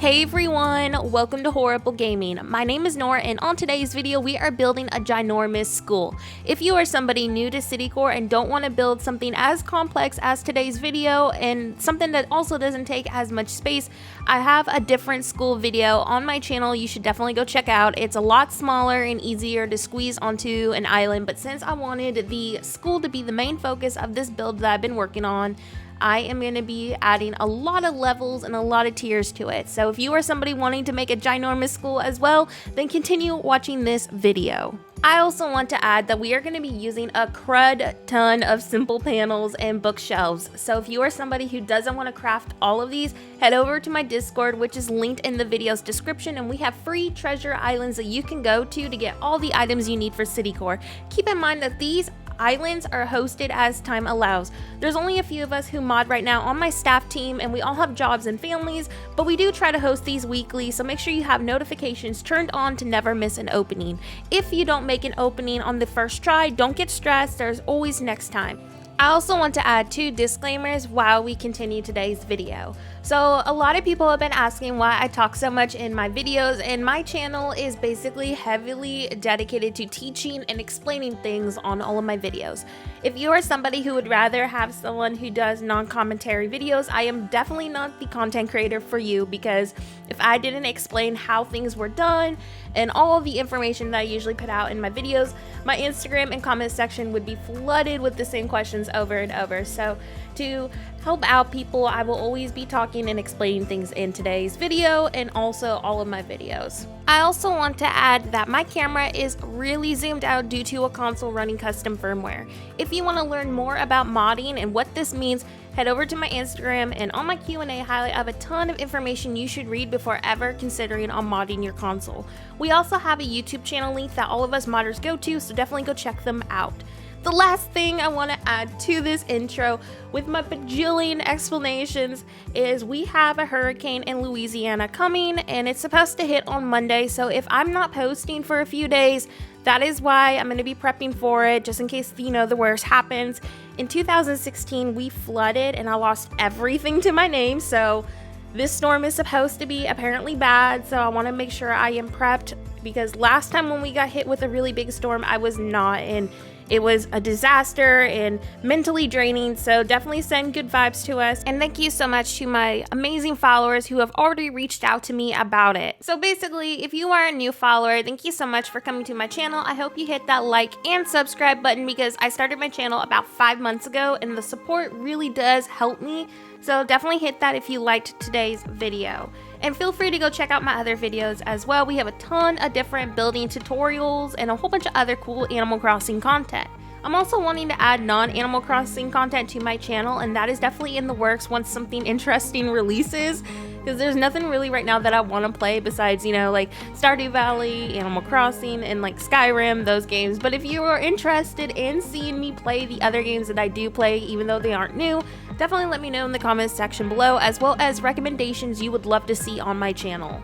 Hey everyone, welcome to Horrible Gaming. My name is Nora, and on today's video we are building a ginormous school. If you are somebody new to Citycore and don't want to build something as complex as today's video and something that also doesn't take as much space, I have a different school video on my channel you should definitely go check out. It's a lot smaller and easier to squeeze onto an island, but since I wanted the school to be the main focus of this build that I've been working on, I am going to be adding a lot of levels and a lot of tiers to it. So if you are somebody wanting to make a ginormous school as well, then continue watching this video. I also want to add that we are going to be using a crud ton of simple panels and bookshelves. So if you are somebody who doesn't want to craft all of these, head over to my Discord, which is linked in the video's description, and we have free treasure islands that you can go to get all the items you need for Citycore. Keep in mind that these islands are hosted as time allows. There's only a few of us who mod right now on my staff team, and we all have jobs and families, but we do try to host these weekly, so make sure you have notifications turned on to never miss an opening. If you don't make an opening on the first try, don't get stressed, there's always next time. I also want to add 2 disclaimers while we continue today's video. So a lot of people have been asking why I talk so much in my videos, and my channel is basically heavily dedicated to teaching and explaining things on all of my videos. If you are somebody who would rather have someone who does non-commentary videos, I am definitely not the content creator for you, because if I didn't explain how things were done and all of the information that I usually put out in my videos, my Instagram and comment section would be flooded with the same questions over and over. So to help out people, I will always be talking and explaining things in today's video and also all of my videos. I also want to add that my camera is really zoomed out due to a console running custom firmware. If you want to learn more about modding and what this means, head over to my Instagram, and on my Q&A highlight I have a ton of information you should read before ever considering on modding your console. We also have a YouTube channel link that all of us modders go to, so definitely go check them out. The last thing I want to add to this intro with my bajillion explanations is we have a hurricane in Louisiana coming, and it's supposed to hit on Monday, so if I'm not posting for a few days, that is why I'm going to be prepping for it, just in case, the worst happens. In 2016, we flooded and I lost everything to my name, so this storm is supposed to be apparently bad, so I want to make sure I am prepped, because last time when we got hit with a really big storm, I was not, and it was a disaster and mentally draining, so definitely send good vibes to us. And thank you so much to my amazing followers who have already reached out to me about it. So basically, if you are a new follower, thank you so much for coming to my channel. I hope you hit that like and subscribe button, because I started my channel about 5 months ago and the support really does help me. So definitely hit that if you liked today's video. And feel free to go check out my other videos as well. We have a ton of different building tutorials and a whole bunch of other cool Animal Crossing content. I'm also wanting to add non-Animal Crossing content to my channel, and that is definitely in the works once something interesting releases, because there's nothing really right now that I want to play besides, like Stardew Valley, Animal Crossing, and like Skyrim, those games. But if you are interested in seeing me play the other games that I do play, even though they aren't new, definitely let me know in the comments section below, as well as recommendations you would love to see on my channel.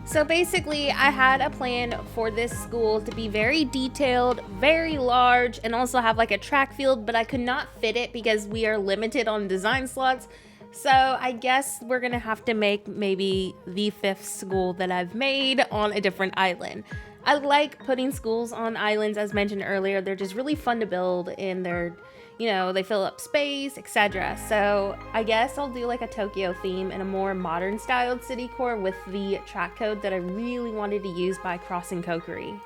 So basically, I had a plan for this school to be very detailed, very large, and also have like a track field, but I could not fit it because we are limited on design slots. So I guess we're gonna have to make maybe the 5th school that I've made on a different island. I like putting schools on islands, as mentioned earlier. They're just really fun to build, and they're, they fill up space, etc. So I guess I'll do like a Tokyo theme and a more modern styled Citycore with the track code that I really wanted to use by crossing Kokiri.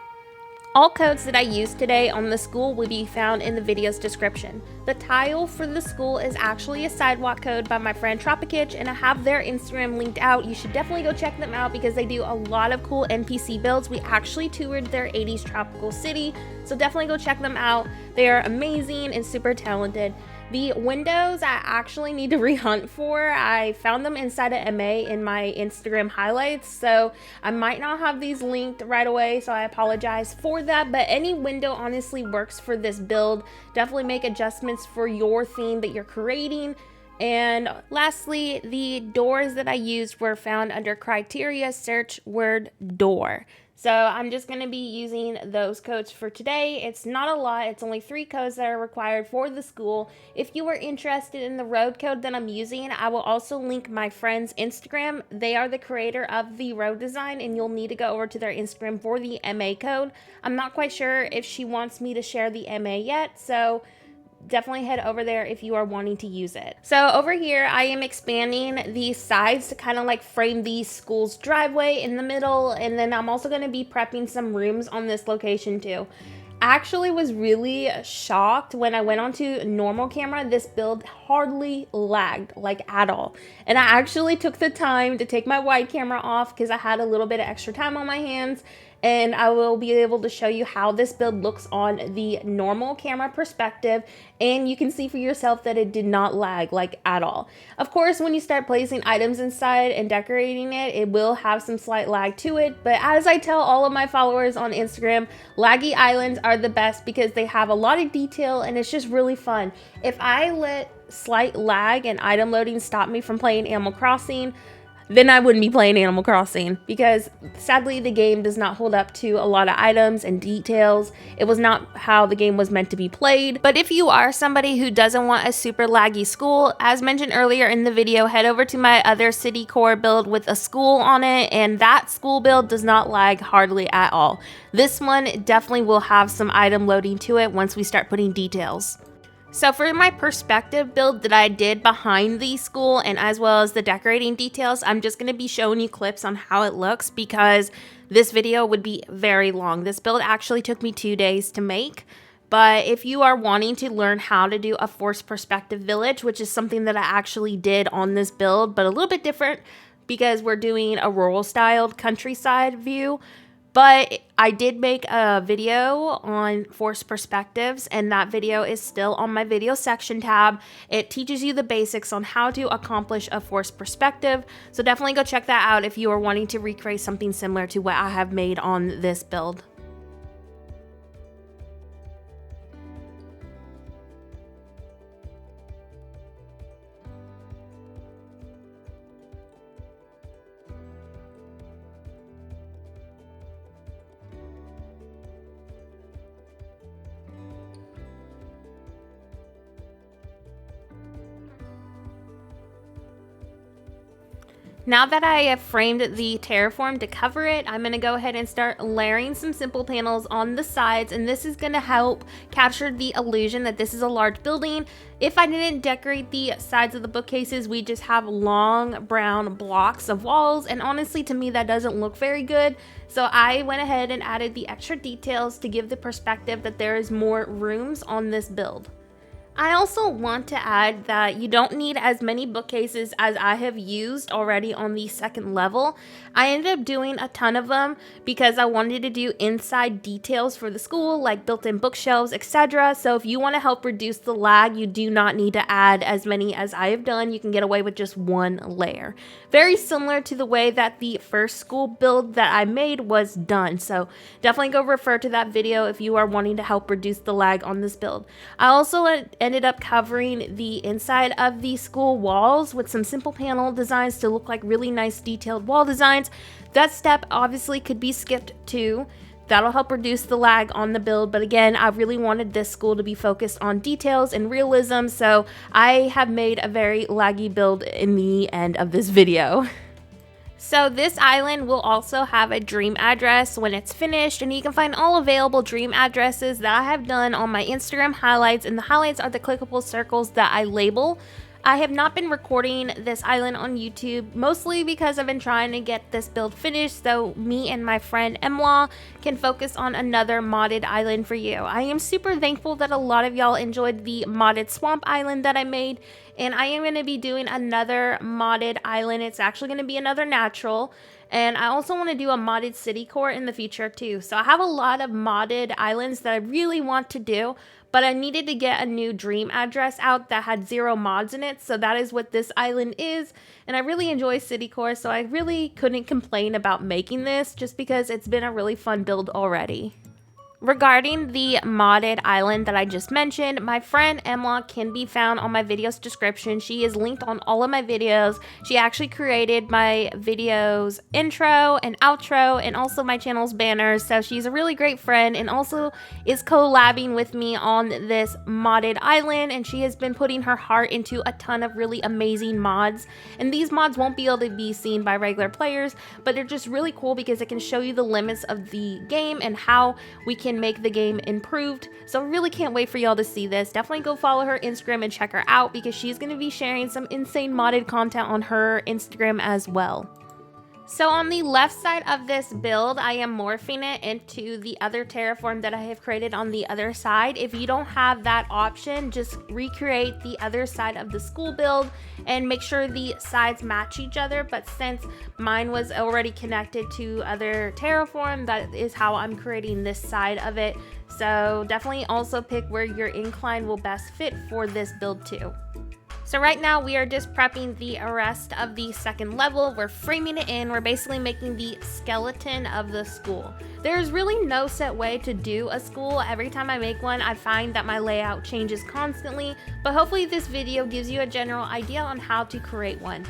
All codes that I used today on the school will be found in the video's description. The tile for the school is actually a sidewalk code by my friend Tropicitch, and I have their Instagram linked out. You should definitely go check them out because they do a lot of cool NPC builds. We actually toured their 80s tropical city, so definitely go check them out. They are amazing and super talented. The windows I actually need to rehunt for. I found them inside of MA in my Instagram highlights, so I might not have these linked right away, so I apologize for that, but any window honestly works for this build. Definitely make adjustments for your theme that you're creating. And lastly, the doors that I used were found under criteria search word door. So I'm just going to be using those codes for today. It's not a lot. It's only 3 codes that are required for the school. If you are interested in the road code that I'm using, I will also link my friend's Instagram. They are the creator of the road design, and you'll need to go over to their Instagram for the MA code. I'm not quite sure if she wants me to share the MA yet, so definitely head over there if you are wanting to use it. So over here, I am expanding the sides to kind of like frame the school's driveway in the middle. And then I'm also going to be prepping some rooms on this location too. I actually was really shocked when I went onto normal camera. This build hardly lagged, like at all. And I actually took the time to take my wide camera off because I had a little bit of extra time on my hands, and I will be able to show you how this build looks on the normal camera perspective, and you can see for yourself that it did not lag like at all. Of course, when you start placing items inside and decorating it, it will have some slight lag to it, but as I tell all of my followers on Instagram, laggy islands are the best because they have a lot of detail and it's just really fun. If I let slight lag and item loading stop me from playing Animal Crossing, then I wouldn't be playing Animal Crossing, because sadly the game does not hold up to a lot of items and details. It was not how the game was meant to be played. But if you are somebody who doesn't want a super laggy school, as mentioned earlier in the video, head over to my other Citycore build with a school on it, and that school build does not lag hardly at all. This one definitely will have some item loading to it once we start putting details. So for my perspective build that I did behind the school and as well as the decorating details, I'm just going to be showing you clips on how it looks because this video would be very long. This build actually took me 2 days to make. But if you are wanting to learn how to do a forced perspective village, which is something that I actually did on this build, but a little bit different because we're doing a rural styled countryside view. But I did make a video on forced perspectives, and that video is still on my video section tab. It teaches you the basics on how to accomplish a forced perspective. So definitely go check that out if you are wanting to recreate something similar to what I have made on this build. Now that I have framed the terraform to cover it, I'm going to go ahead and start layering some simple panels on the sides, and this is going to help capture the illusion that this is a large building. If I didn't decorate the sides of the bookcases, we just have long brown blocks of walls, and honestly to me that doesn't look very good. So I went ahead and added the extra details to give the perspective that there is more rooms on this build. I also want to add that you don't need as many bookcases as I have used already on the second level. I ended up doing a ton of them because I wanted to do inside details for the school, like built-in bookshelves, etc. So if you want to help reduce the lag, you do not need to add as many as I have done. You can get away with just one layer. Very similar to the way that the first school build that I made was done. So definitely go refer to that video if you are wanting to help reduce the lag on this build. I also ended up covering the inside of the school walls with some simple panel designs to look like really nice detailed wall designs. That step obviously could be skipped too. That'll help reduce the lag on the build, but again, I really wanted this school to be focused on details and realism, so I have made a very laggy build in the end of this video. So this island will also have a dream address when it's finished, and you can find all available dream addresses that I have done on my Instagram highlights, and the highlights are the clickable circles that I label. I have not been recording this island on YouTube, mostly because I've been trying to get this build finished so me and my friend Emla can focus on another modded island for you. I am super thankful that a lot of y'all enjoyed the modded swamp island that I made, and I am going to be doing another modded island. It's actually going to be another natural, and I also want to do a modded Citycore in the future too. So I have a lot of modded islands that I really want to do, but I needed to get a new dream address out that had 0 mods in it, so that is what this island is. And I really enjoy Citycore, so I really couldn't complain about making this just because it's been a really fun build already. Regarding the modded island that I just mentioned, my friend Emma can be found on my video's description. She is linked on all of my videos. She actually created my video's intro and outro and also my channel's banners. So she's a really great friend and also is collabing with me on this modded island, and she has been putting her heart into a ton of really amazing mods. And these mods won't be able to be seen by regular players, but they're just really cool because it can show you the limits of the game and how we can make the game improved. So I really can't wait for y'all to see this. Definitely go follow her Instagram and check her out because she's going to be sharing some insane modded content on her Instagram as well. So on the left side of this build, I am morphing it into the other terraform that I have created on the other side. If you don't have that option, just recreate the other side of the school build and make sure the sides match each other. But since mine was already connected to other terraform, that is how I'm creating this side of it. So definitely also pick where your incline will best fit for this build too. So right now we are just prepping the rest of the second level. We're framing it in. We're basically making the skeleton of the school. There's really no set way to do a school. Every time I make one, I find that my layout changes constantly, but hopefully this video gives you a general idea on how to create one.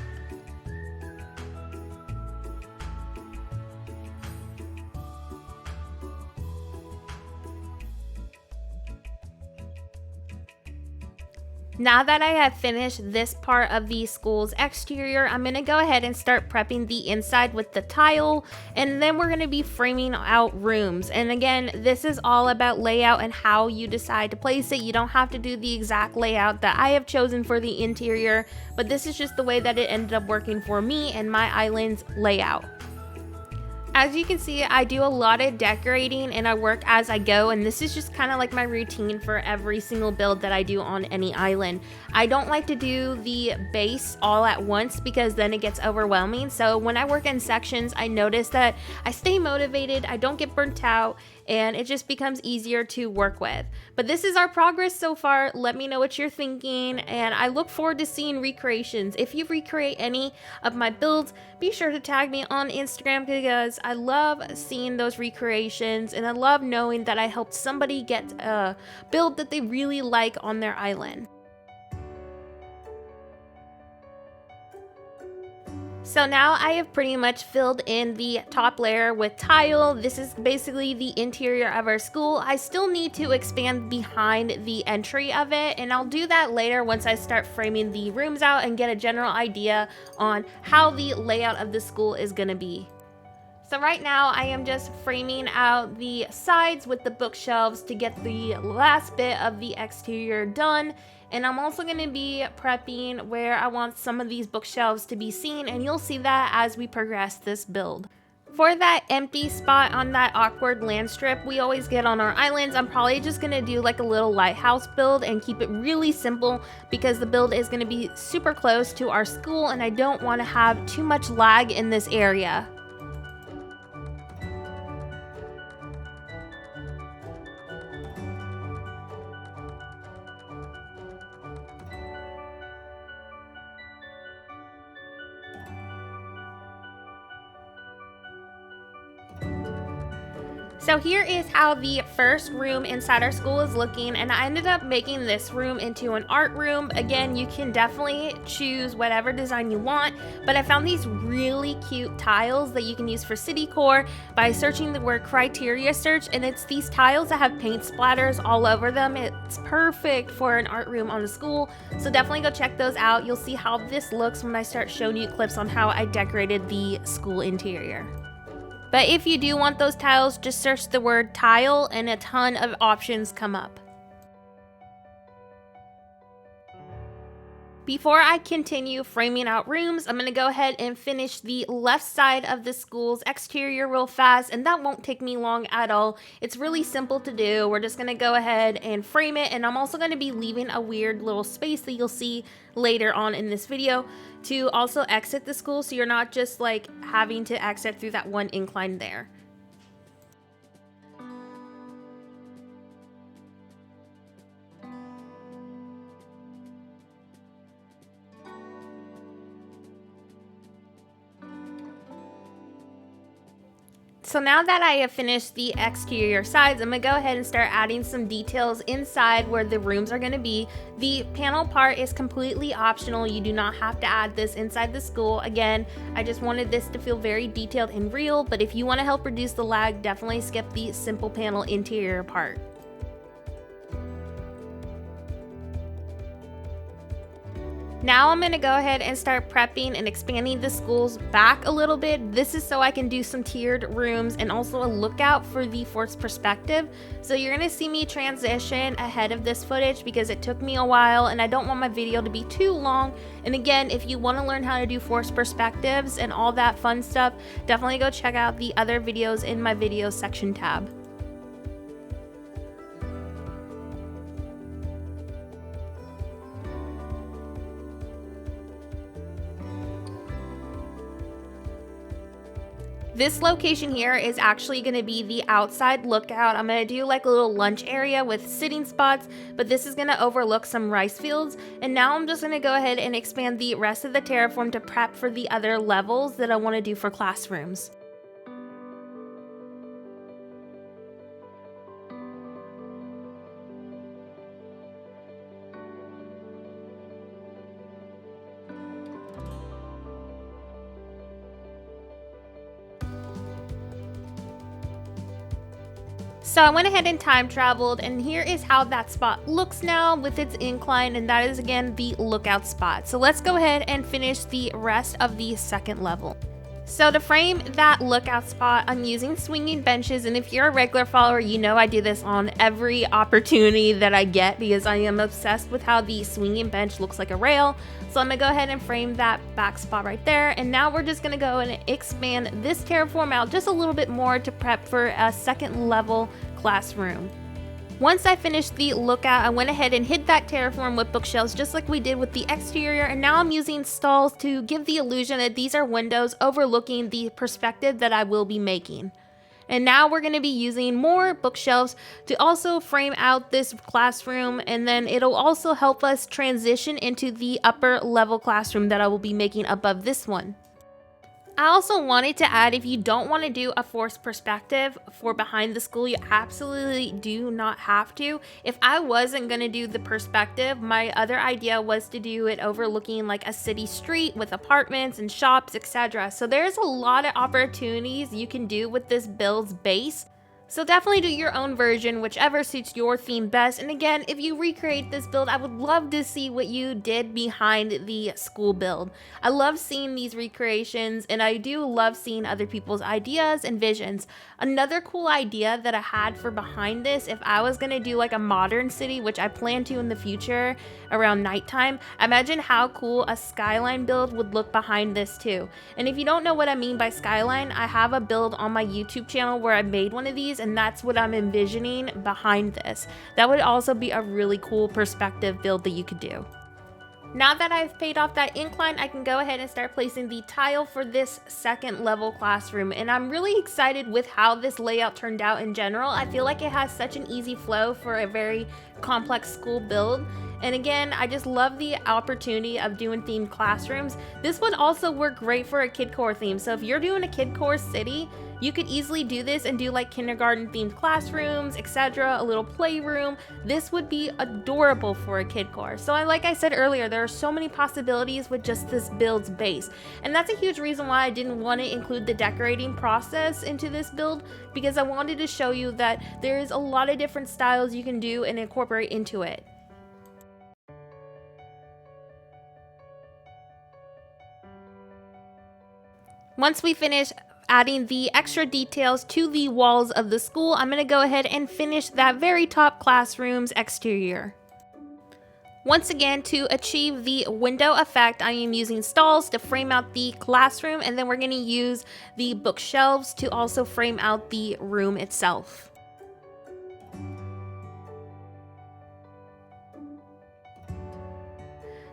Now that I have finished this part of the school's exterior, I'm going to go ahead and start prepping the inside with the tile, and then we're going to be framing out rooms. And again, this is all about layout and how you decide to place it. You don't have to do the exact layout that I have chosen for the interior, but this is just the way that it ended up working for me and my island's layout. As you can see, I do a lot of decorating and I work as I go, and this is just kind of like my routine for every single build that I do on any island. I don't like to do the base all at once because then it gets overwhelming. So when I work in sections, I notice that I stay motivated, I don't get burnt out, and it just becomes easier to work with. But this is our progress so far. Let me know what you're thinking, and I look forward to seeing recreations. If you recreate any of my builds, be sure to tag me on Instagram because I love seeing those recreations and I love knowing that I helped somebody get a build that they really like on their island. So now I have pretty much filled in the top layer with tile. This is basically the interior of our school. I still need to expand behind the entry of it, and I'll do that later once I start framing the rooms out and get a general idea on how the layout of the school is gonna be. So right now I am just framing out the sides with the bookshelves to get the last bit of the exterior done. And I'm also going to be prepping where I want some of these bookshelves to be seen, and you'll see that as we progress this build. For that empty spot on that awkward land strip we always get on our islands, I'm probably just going to do like a little lighthouse build and keep it really simple because the build is going to be super close to our school and I don't want to have too much lag in this area. So here is how the first room inside our school is looking, and I ended up making this room into an art room. Again, you can definitely choose whatever design you want, but I found these really cute tiles that you can use for Citycore by searching the word criteria search, and it's these tiles that have paint splatters all over them. It's perfect for an art room on a school, so definitely go check those out. You'll see how this looks when I start showing you clips on how I decorated the school interior. But if you do want those tiles, just search the word tile and a ton of options come up. Before I continue framing out rooms, I'm going to go ahead and finish the left side of the school's exterior real fast, and that won't take me long at all. It's really simple to do. We're just going to go ahead and frame it, and I'm also going to be leaving a weird little space that you'll see later on in this video to also exit the school, so you're not just like having to exit through that one incline there. So now that I have finished the exterior sides, I'm going to go ahead and start adding some details inside where the rooms are going to be. The panel part is completely optional. You do not have to add this inside the school. Again, I just wanted this to feel very detailed and real, but if you want to help reduce the lag, definitely skip the simple panel interior part. Now I'm going to go ahead and start prepping and expanding the schools back a little bit. This is so I can do some tiered rooms and also a lookout for the forced perspective. So you're going to see me transition ahead of this footage because it took me a while and I don't want my video to be too long. And again, if you want to learn how to do forced perspectives and all that fun stuff, definitely go check out the other videos in my video section tab. This location here is actually going to be the outside lookout. I'm going to do like a little lunch area with sitting spots, but this is going to overlook some rice fields. And now I'm just going to go ahead and expand the rest of the terraform to prep for the other levels that I want to do for classrooms. So I went ahead and time traveled, and here is how that spot looks now with its incline, and that is again the lookout spot. So let's go ahead and finish the rest of the second level. So to frame that lookout spot, I'm using swinging benches, and if you're a regular follower, you know I do this on every opportunity that I get because I am obsessed with how the swinging bench looks like a rail. So I'm gonna go ahead and frame that back spot right there, and now we're just gonna go and expand this terraform out just a little bit more to prep for a second level classroom. Once I finished the lookout, I went ahead and hid that terraform with bookshelves just like we did with the exterior, and now I'm using stalls to give the illusion that these are windows overlooking the perspective that I will be making. And now we're going to be using more bookshelves to also frame out this classroom, and then it'll also help us transition into the upper level classroom that I will be making above this one. I also wanted to add, if you don't want to do a forced perspective for behind the school, you absolutely do not have to. If I wasn't going to do the perspective, my other idea was to do it overlooking like a city street with apartments and shops, etc. So there's a lot of opportunities you can do with this build's base. So definitely do your own version, whichever suits your theme best. And again, if you recreate this build, I would love to see what you did behind the school build. I love seeing these recreations, and I do love seeing other people's ideas and visions. Another cool idea that I had for behind this, if I was gonna do like a modern city, which I plan to in the future around nighttime, imagine how cool a skyline build would look behind this too. And if you don't know what I mean by skyline, I have a build on my YouTube channel where I made one of these, and that's what I'm envisioning behind this. That would also be a really cool perspective build that you could do. Now that I've paid off that incline, I can go ahead and start placing the tile for this second level classroom, and I'm really excited with how this layout turned out in general. I feel like it has such an easy flow for a very complex school build. And again, I just love the opportunity of doing themed classrooms. This would also work great for a Citycore theme. So if you're doing a Citycore city, you could easily do this and do like kindergarten themed classrooms, etc., a little playroom. This would be adorable for a Citycore. So like I said earlier, there are so many possibilities with just this build's base. And that's a huge reason why I didn't want to include the decorating process into this build, because I wanted to show you that there is a lot of different styles you can do and incorporate into it. Once we finish adding the extra details to the walls of the school, I'm going to go ahead and finish that very top classroom's exterior. Once again, to achieve the window effect, I am using stalls to frame out the classroom, and then we're going to use the bookshelves to also frame out the room itself.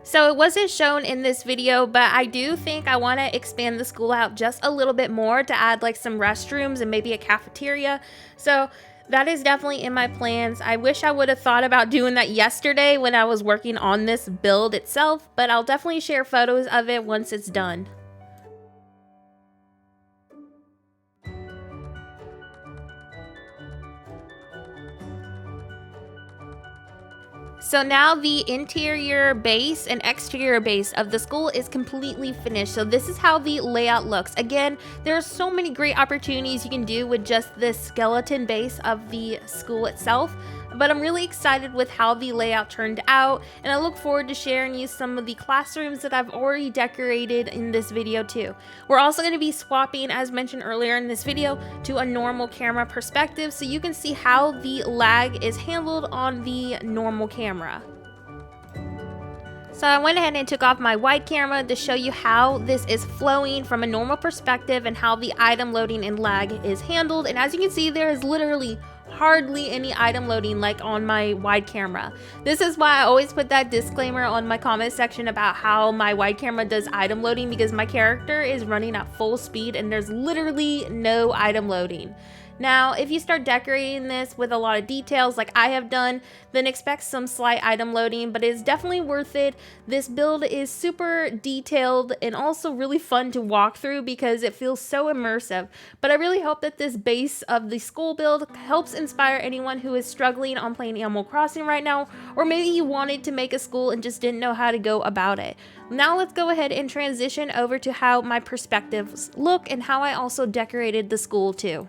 So it wasn't shown in this video, but I do think I want to expand the school out just a little bit more to add like some restrooms and maybe a cafeteria. So that is definitely in my plans. I wish I would have thought about doing that yesterday when I was working on this build itself, but I'll definitely share photos of it once it's done. So now the interior base and exterior base of the school is completely finished. So this is how the layout looks. Again, there are so many great opportunities you can do with just this skeleton base of the school itself. But I'm really excited with how the layout turned out, and I look forward to sharing you some of the classrooms that I've already decorated in this video too. We're also going to be swapping, as mentioned earlier in this video, to a normal camera perspective so you can see how the lag is handled on the normal camera. So I went ahead and took off my wide camera to show you how this is flowing from a normal perspective and how the item loading and lag is handled. And as you can see, there is literally hardly any item loading like on my wide camera. This is why I always put that disclaimer on my comment section about how my wide camera does item loading, because my character is running at full speed and there's literally no item loading. Now, if you start decorating this with a lot of details like I have done, then expect some slight item loading, but it's definitely worth it. This build is super detailed and also really fun to walk through because it feels so immersive. But I really hope that this base of the school build helps inspire anyone who is struggling on playing Animal Crossing right now, or maybe you wanted to make a school and just didn't know how to go about it. Now let's go ahead and transition over to how my perspectives look and how I also decorated the school too.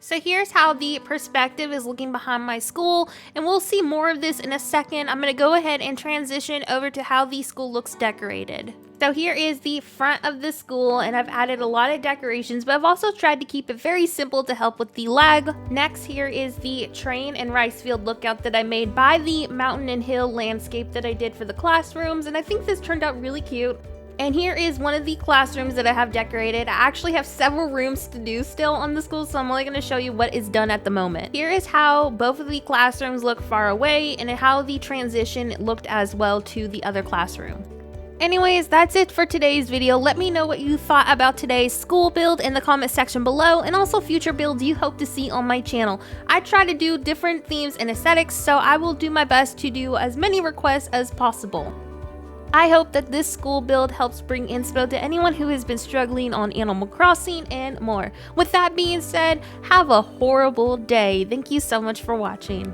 So here's how the perspective is looking behind my school, and we'll see more of this in a second. I'm going to go ahead and transition over to how the school looks decorated. So here is the front of the school, and I've added a lot of decorations, but I've also tried to keep it very simple to help with the lag. Next, here is the train and rice field lookout that I made by the mountain and hill landscape that I did for the classrooms, and I think this turned out really cute. And here is one of the classrooms that I have decorated. I actually have several rooms to do still on the school, so I'm only going to show you what is done at the moment. Here is how both of the classrooms look far away and how the transition looked as well to the other classroom. Anyways, that's it for today's video. Let me know what you thought about today's school build in the comment section below, and also future builds you hope to see on my channel. I try to do different themes and aesthetics, so I will do my best to do as many requests as possible. I hope that this school build helps bring inspo to anyone who has been struggling on Animal Crossing and more. With that being said, have a horrible day. Thank you so much for watching.